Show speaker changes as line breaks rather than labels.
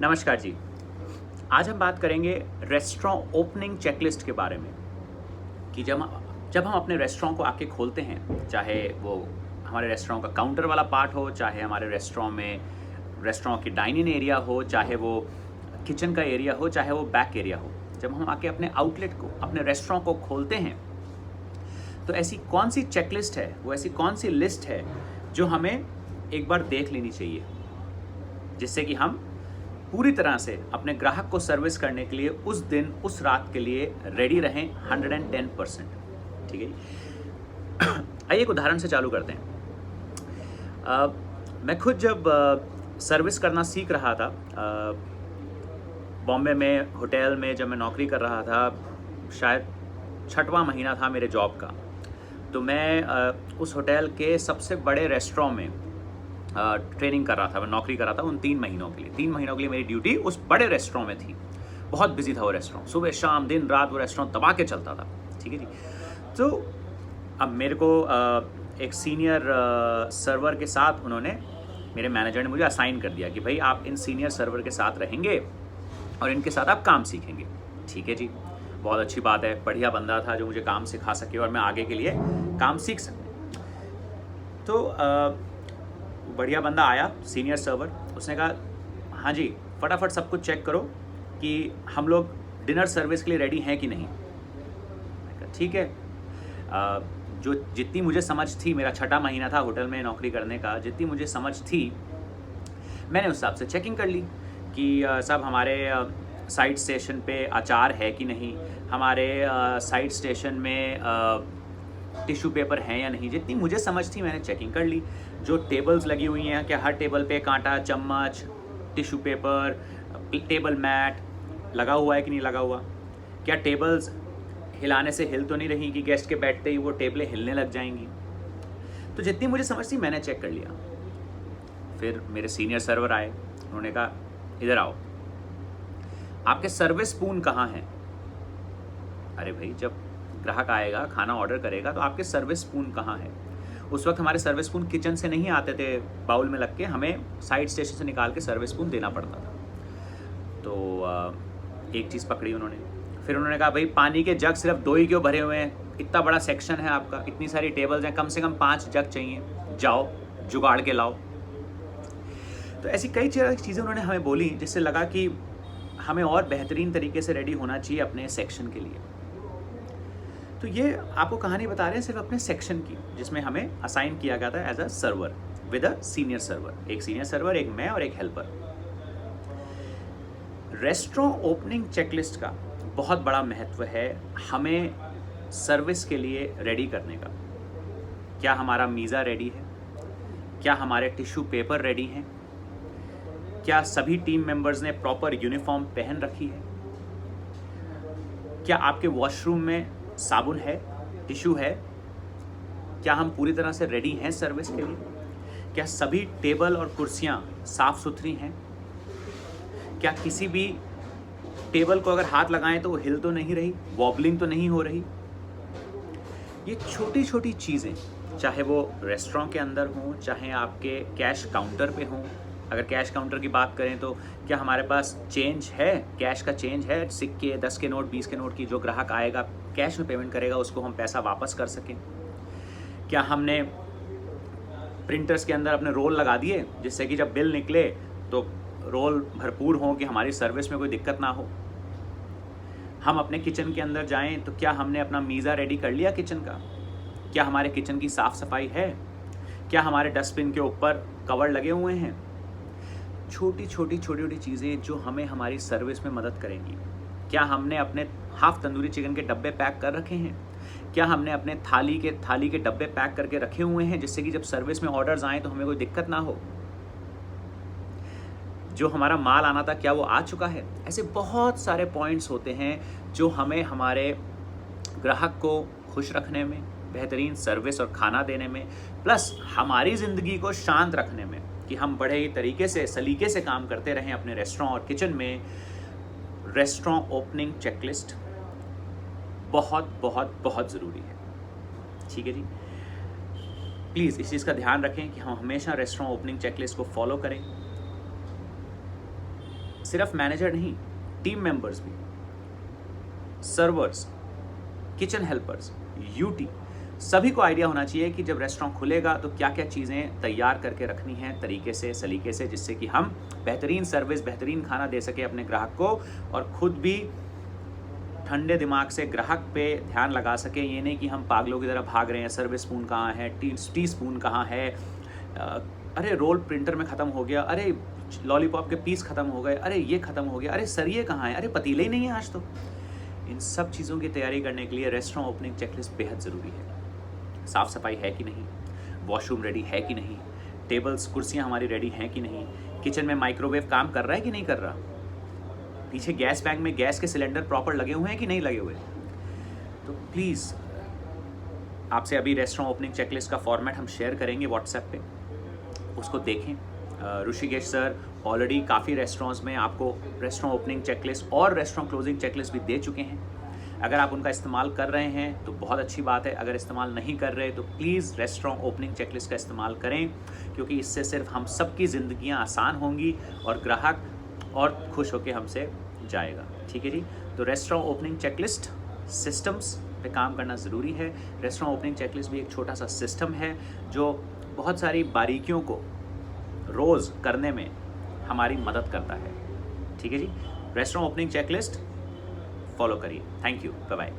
नमस्कार जी। आज हम बात करेंगे रेस्टोरेंट ओपनिंग चेकलिस्ट के बारे में कि जब हम अपने रेस्टोरेंट को आके खोलते हैं, चाहे वो हमारे रेस्टोरेंट का काउंटर वाला पार्ट हो, चाहे हमारे रेस्टोरेंट की डाइनिंग एरिया हो, चाहे वो किचन का एरिया हो, चाहे वो बैक एरिया हो। जब हम आके अपने आउटलेट को, अपने रेस्टोरेंट को खोलते हैं, तो ऐसी कौन सी चेकलिस्ट है, वो ऐसी कौन सी लिस्ट है जो हमें एक बार देख लेनी चाहिए, जिससे कि हम पूरी तरह से अपने ग्राहक को सर्विस करने के लिए उस दिन, उस रात के लिए रेडी रहें 110%। ठीक है जी। आइए एक उदाहरण से चालू करते हैं। मैं खुद जब सर्विस करना सीख रहा था, बॉम्बे में होटल में जब मैं नौकरी कर रहा था, शायद 6वां महीना था मेरे जॉब का, तो मैं उस होटल के सबसे बड़े रेस्टोरेंट में ट्रेनिंग कर रहा था, मैं नौकरी कर रहा था उन 3 महीनों के लिए। 3 महीनों के लिए मेरी ड्यूटी उस बड़े रेस्टोरेंट में थी। बहुत बिजी था वो रेस्टोरेंट, सुबह शाम दिन रात वो रेस्टोरेंट दबा के चलता था। ठीक है जी। तो अब मेरे को एक सीनियर सर्वर के साथ उन्होंने, मेरे मैनेजर ने मुझे असाइन कर दिया कि भाई आप इन सीनियर सर्वर के साथ रहेंगे और इनके साथ आप काम सीखेंगे। ठीक है जी, बहुत अच्छी बात है। बढ़िया बंदा था जो मुझे काम सिखा सके और मैं आगे के लिए काम सीख सकूँ। तो बढ़िया बंदा आया, सीनियर सर्वर। उसने कहा हाँ जी, फटाफट सब कुछ चेक करो कि हम लोग डिनर सर्विस के लिए रेडी हैं कि नहीं। मैं कहा ठीक है। जो जितनी मुझे समझ थी, मेरा 6वां महीना था होटल में नौकरी करने का, जितनी मुझे समझ थी मैंने उस हिसाब से चेकिंग कर ली कि सब हमारे साइड स्टेशन पे अचार है कि नहीं, हमारे साइड स्टेशन में टिश्यू पेपर हैं या नहीं। जितनी मुझे समझ थी मैंने चेकिंग कर ली। जो टेबल्स लगी हुई हैं, क्या हर टेबल पे कांटा, चम्मच, टिश्यू पेपर, टेबल मैट लगा हुआ है कि नहीं लगा हुआ, क्या टेबल्स हिलाने से हिल तो नहीं रही कि गेस्ट के बैठते ही वो टेबलें हिलने लग जाएंगी। तो जितनी मुझे समझ थी मैंने चेक कर लिया। फिर मेरे सीनियर सर्वर आए, उन्होंने कहा इधर आओ, आपके सर्विस स्पून कहाँ हैं। अरे भाई, जब ग्राहक आएगा, खाना ऑर्डर करेगा, तो आपके सर्विस स्पून कहाँ है। उस वक्त हमारे सर्विस स्पून किचन से नहीं आते थे बाउल में लग के, हमें साइड स्टेशन से निकाल के सर्विस स्पून देना पड़ता था। तो एक चीज़ पकड़ी उन्होंने। फिर उन्होंने कहा भाई पानी के जग सिर्फ 2 ही क्यों भरे हुए हैं, इतना बड़ा सेक्शन है आपका, इतनी सारी टेबल्स हैं, कम से कम 5 जग चाहिए, जाओ जुगाड़ के लाओ। तो ऐसी कई चीज़ें उन्होंने हमें बोली, जिससे लगा कि हमें और बेहतरीन तरीके से रेडी होना चाहिए अपने सेक्शन के लिए। तो ये आपको कहानी बता रहे हैं सिर्फ अपने सेक्शन की, जिसमें हमें असाइन किया गया था as a server with a senior server. एक सीनियर सर्वर, एक मैं और एक हेल्पर। रेस्टोरेंट ओपनिंग चेकलिस्ट का बहुत बड़ा महत्व है हमें सर्विस के लिए रेडी करने का। क्या हमारा मीज़ा रेडी है, क्या हमारे टिश्यू पेपर रेडी हैं, क्या सभी टीम मेंबर्स ने प्रॉपर यूनिफॉर्म पहन रखी है, क्या आपके वॉशरूम में साबुन है, टिश्यू है, क्या हम पूरी तरह से रेडी हैं सर्विस के लिए, क्या सभी टेबल और कुर्सियां साफ सुथरी हैं, क्या किसी भी टेबल को अगर हाथ लगाएं तो वो हिल तो नहीं रही, वॉबलिंग तो नहीं हो रही। ये छोटी छोटी चीज़ें, चाहे वो रेस्टोरेंट के अंदर हों, चाहे आपके कैश काउंटर पे हों। अगर कैश काउंटर की बात करें तो क्या हमारे पास चेंज है, कैश का चेंज है, सिक्के, 10 के नोट, 20 के नोट की, जो ग्राहक आएगा कैश में पेमेंट करेगा उसको हम पैसा वापस कर सकें। क्या हमने प्रिंटर्स के अंदर अपने रोल लगा दिए, जिससे कि जब बिल निकले तो रोल भरपूर हों कि हमारी सर्विस में कोई दिक्कत ना हो। हम अपने किचन के अंदर जाएं तो क्या हमने अपना मीज़ा रेडी कर लिया किचन का, क्या हमारे किचन की साफ़ सफाई है, क्या हमारे डस्टबिन के ऊपर कवर लगे हुए हैं। छोटी छोटी चीज़ें जो हमें हमारी सर्विस में मदद करेंगी। क्या हमने अपने हाफ तंदूरी चिकन के डब्बे पैक कर रखे हैं, क्या हमने अपने थाली के डब्बे पैक करके रखे हुए हैं, जिससे कि जब सर्विस में ऑर्डर्स आएँ तो हमें कोई दिक्कत ना हो। जो हमारा माल आना था क्या वो आ चुका है। ऐसे बहुत सारे पॉइंट्स होते हैं जो हमें हमारे ग्राहक को खुश रखने में, बेहतरीन सर्विस और खाना देने में, प्लस हमारी ज़िंदगी को शांत रखने में, कि हम बड़े ही तरीके से, सलीके से काम करते रहें अपने रेस्टोरेंट और किचन में। रेस्टोरेंट ओपनिंग चेकलिस्ट बहुत बहुत बहुत ज़रूरी है। ठीक है जी। प्लीज़ इस चीज़ का ध्यान रखें कि हम हमेशा रेस्टोरेंट ओपनिंग चेकलिस्ट को फॉलो करें। सिर्फ मैनेजर नहीं, टीम मेंबर्स भी, सर्वर्स, किचन हेल्पर्स, यूटी, सभी को आइडिया होना चाहिए कि जब रेस्टोरेंट खुलेगा तो क्या क्या चीज़ें तैयार करके रखनी है तरीके से, सलीके से, जिससे कि हम बेहतरीन सर्विस, बेहतरीन खाना दे सके अपने ग्राहक को और ख़ुद भी ठंडे दिमाग से ग्राहक पे ध्यान लगा सके। ये नहीं कि हम पागलों की तरह भाग रहे हैं, सर्विस स्पून कहाँ है, टी स्पून कहाँ है, अरे रोल प्रिंटर में ख़त्म हो गया, अरे लॉलीपॉप के पीस ख़त्म हो गए, अरे ये ख़त्म हो गया, अरे सरिये कहाँ है, अरे पतीले ही नहीं है आज तो। इन सब चीज़ों की तैयारी करने के लिए रेस्टोरेंट ओपनिंग चेकलिस्ट बेहद ज़रूरी है। साफ़ सफाई है कि नहीं, वॉशरूम रेडी है कि नहीं, टेबल्स कुर्सियाँ हमारी रेडी हैं कि नहीं, किचन में माइक्रोवेव काम कर रहा है कि नहीं कर रहा, पीछे गैस बैंक में गैस के सिलेंडर प्रॉपर लगे हुए हैं कि नहीं लगे हुए। तो प्लीज़ आपसे अभी रेस्टोरेंट ओपनिंग चेकलिस्ट का फॉर्मेट हम शेयर करेंगे व्हाट्सएप पे, उसको देखें। ऋषिकेश सर ऑलरेडी काफ़ी रेस्टोरेंट्स में आपको रेस्टोरेंट ओपनिंग चेकलिस्ट और रेस्टोरेंट क्लोजिंग चेकलिस्ट भी दे चुके हैं। अगर आप उनका इस्तेमाल कर रहे हैं तो बहुत अच्छी बात है, अगर इस्तेमाल नहीं कर रहे तो प्लीज़ रेस्टोरेंट ओपनिंग चेकलिस्ट का इस्तेमाल करें, क्योंकि इससे सिर्फ हम सबकी ज़िंदगियाँ आसान होंगी और ग्राहक और खुश होकर हमसे जाएगा। ठीक है जी। तो रेस्टोरेंट ओपनिंग चेकलिस्ट सिस्टम्स पे काम करना ज़रूरी है। रेस्टोरेंट ओपनिंग चेकलिस्ट भी एक छोटा सा सिस्टम है जो बहुत सारी बारीकियों को रोज़ करने में हमारी मदद करता है। ठीक है जी। रेस्टोरेंट ओपनिंग चेकलिस्ट फॉलो करिए। Thank you, bye bye.